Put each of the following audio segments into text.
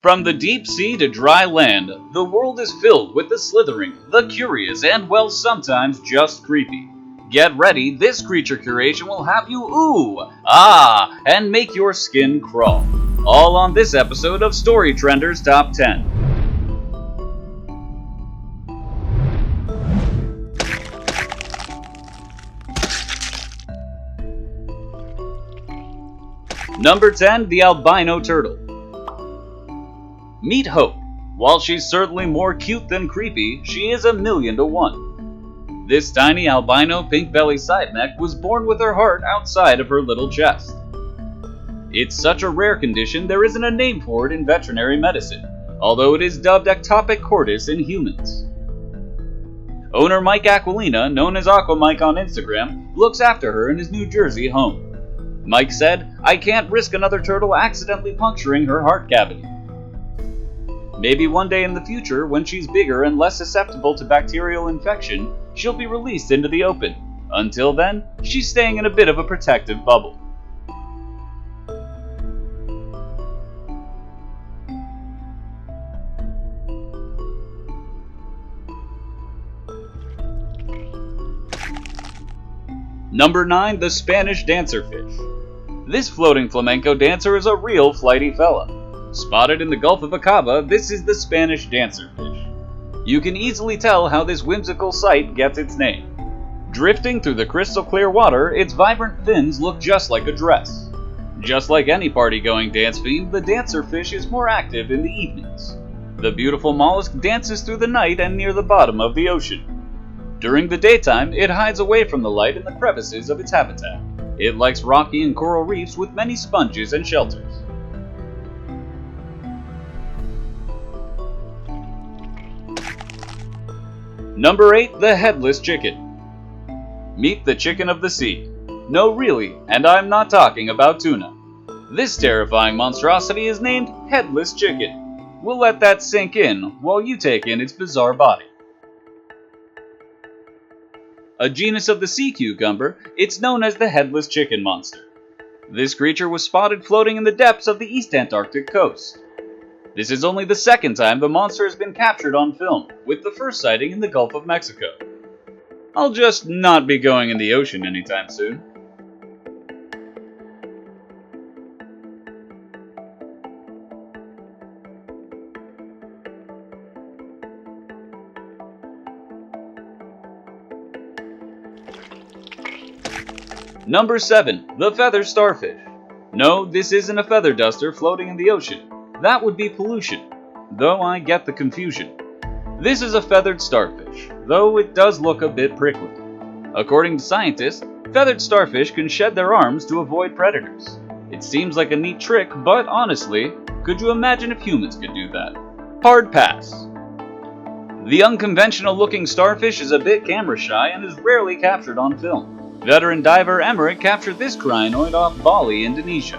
From the deep sea to dry land, the world is filled with the slithering, the curious, and well, sometimes just creepy. Get ready, this creature curation will have you ooh, ah, and make your skin crawl. All on this episode of Storytrender's Top 10. Number 10, the Albino Turtle. Meet Hope. While she's certainly more cute than creepy, she is 1,000,000 to 1. This tiny albino pink belly side neck was born with her heart outside of her little chest. It's such a rare condition there isn't a name for it in veterinary medicine, although it is dubbed ectopic cordis in humans. Owner Mike Aquilina, known as Aquamike on Instagram, looks after her in his New Jersey home. Mike said, "I can't risk another turtle accidentally puncturing her heart cavity." Maybe one day in the future, when she's bigger and less susceptible to bacterial infection, she'll be released into the open. Until then, she's staying in a bit of a protective bubble. Number 9, the Spanish Dancerfish. This floating flamenco dancer is a real flighty fella. Spotted in the Gulf of Acaba, this is the Spanish dancerfish. You can easily tell how this whimsical sight gets its name. Drifting through the crystal clear water, its vibrant fins look just like a dress. Just like any party-going dance fiend, the dancerfish is more active in the evenings. The beautiful mollusk dances through the night and near the bottom of the ocean. During the daytime, it hides away from the light in the crevices of its habitat. It likes rocky and coral reefs with many sponges and shelters. Number 8, the Headless Chicken. Meet the chicken of the sea. No, really, and I'm not talking about tuna. This terrifying monstrosity is named Headless Chicken. We'll let that sink in while you take in its bizarre body. A genus of the sea cucumber, it's known as the headless chicken monster. This creature was spotted floating in the depths of the East Antarctic coast. This is only the second time the monster has been captured on film, with the first sighting in the Gulf of Mexico. I'll just not be going in the ocean anytime soon. Number 7, the Feather Starfish. No, this isn't a feather duster floating in the ocean. That would be pollution, though I get the confusion. This is a feathered starfish, though it does look a bit prickly. According to scientists, feathered starfish can shed their arms to avoid predators. It seems like a neat trick, but honestly, could you imagine if humans could do that? Hard pass. The unconventional-looking starfish is a bit camera shy and is rarely captured on film. Veteran diver Emmerich captured this crinoid off Bali, Indonesia.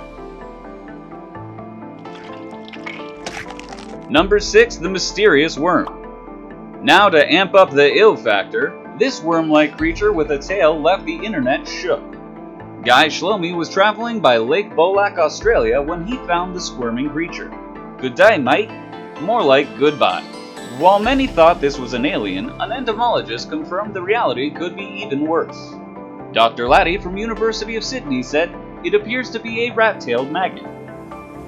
Number 6, the Mysterious Worm. Now to amp up the ill factor, this worm-like creature with a tail left the internet shook. Guy Shlomi was traveling by Lake Bolak, Australia when he found the squirming creature. Good day, mate. More like goodbye. While many thought this was an alien, an entomologist confirmed the reality could be even worse. Dr. Laddie from University of Sydney said, "It appears to be a rat-tailed maggot."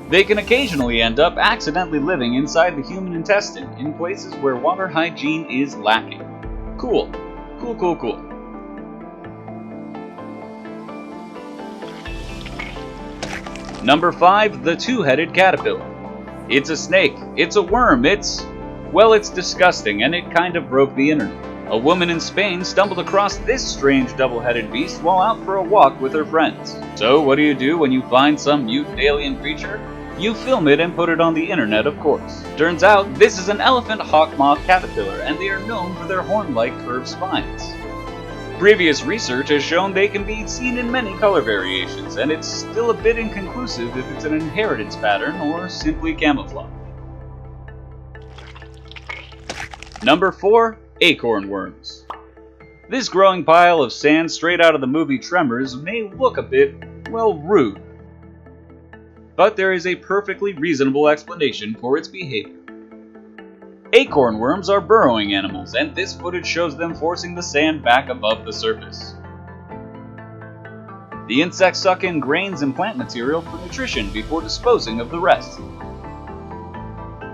They can occasionally end up accidentally living inside the human intestine in places where water hygiene is lacking. Cool. Cool, cool, cool. Number 5, the two-headed caterpillar. It's a snake, it's a worm, it's disgusting, and it kind of broke the internet. A woman in Spain stumbled across this strange double-headed beast while out for a walk with her friends. So what do you do when you find some mutant alien creature? You film it and put it on the internet, of course. Turns out this is an elephant hawk-moth caterpillar, and they are known for their horn-like curved spines. Previous research has shown they can be seen in many color variations, and it's still a bit inconclusive if it's an inheritance pattern or simply camouflage. Number 4, acorn worms. This growing pile of sand straight out of the movie Tremors may look a bit, well, rude. but there is a perfectly reasonable explanation for its behavior. Acorn worms are burrowing animals, and this footage shows them forcing the sand back above the surface. The insects suck in grains and plant material for nutrition before disposing of the rest.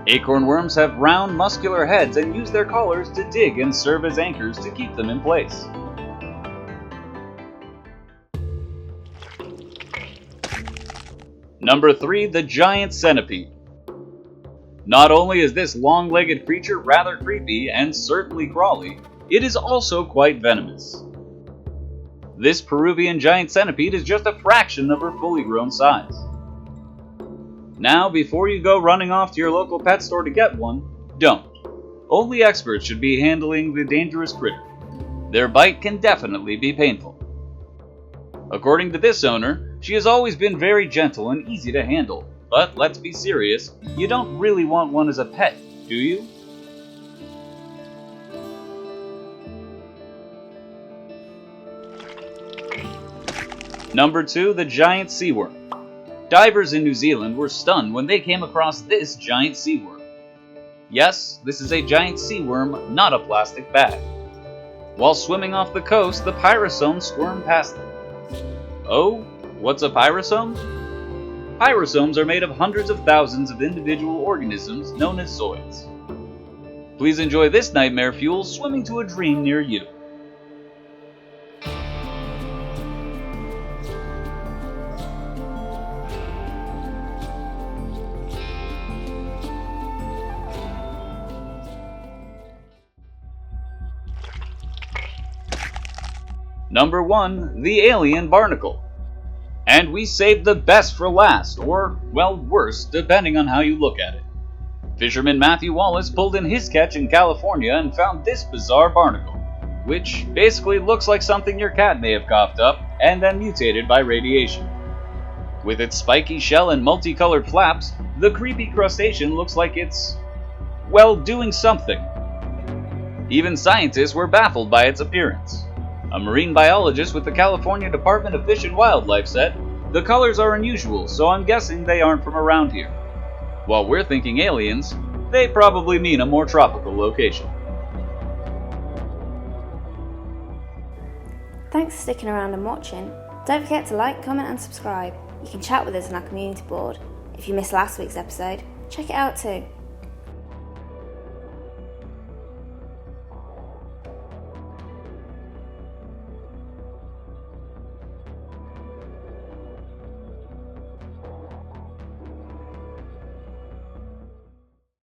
Acorn worms have round, muscular heads and use their collars to dig and serve as anchors to keep them in place. Number 3. The giant centipede. Not only is this long-legged creature rather creepy and certainly crawly, it is also quite venomous. This Peruvian giant centipede is just a fraction of her fully grown size. Now, before you go running off to your local pet store to get one, don't. Only experts should be handling the dangerous critter. Their bite can definitely be painful. According to this owner, she has always been very gentle and easy to handle, but let's be serious, you don't really want one as a pet, do you? Number 2. The giant seaworm. Divers in New Zealand were stunned when they came across this giant seaworm. Yes, this is a giant seaworm, not a plastic bag. While swimming off the coast, the pyrosome squirmed past them. Oh, what's a pyrosome? Pyrosomes are made of hundreds of thousands of individual organisms known as zooids. Please enjoy this nightmare fuel swimming to a dream near you. Number 1. The alien barnacle. And we saved the best for last, or, well, worse, depending on how you look at it. Fisherman Matthew Wallace pulled in his catch in California and found this bizarre barnacle, which basically looks like something your cat may have coughed up and then mutated by radiation. With its spiky shell and multicolored flaps, the creepy crustacean looks like it's, well, doing something. Even scientists were baffled by its appearance. A marine biologist with the California Department of Fish and Wildlife said, "The colors are unusual, so I'm guessing they aren't from around here." While we're thinking aliens, they probably mean a more tropical location. Thanks for sticking around and watching. Don't forget to like, comment and subscribe. You can chat with us on our community board. If you missed last week's episode, check it out too.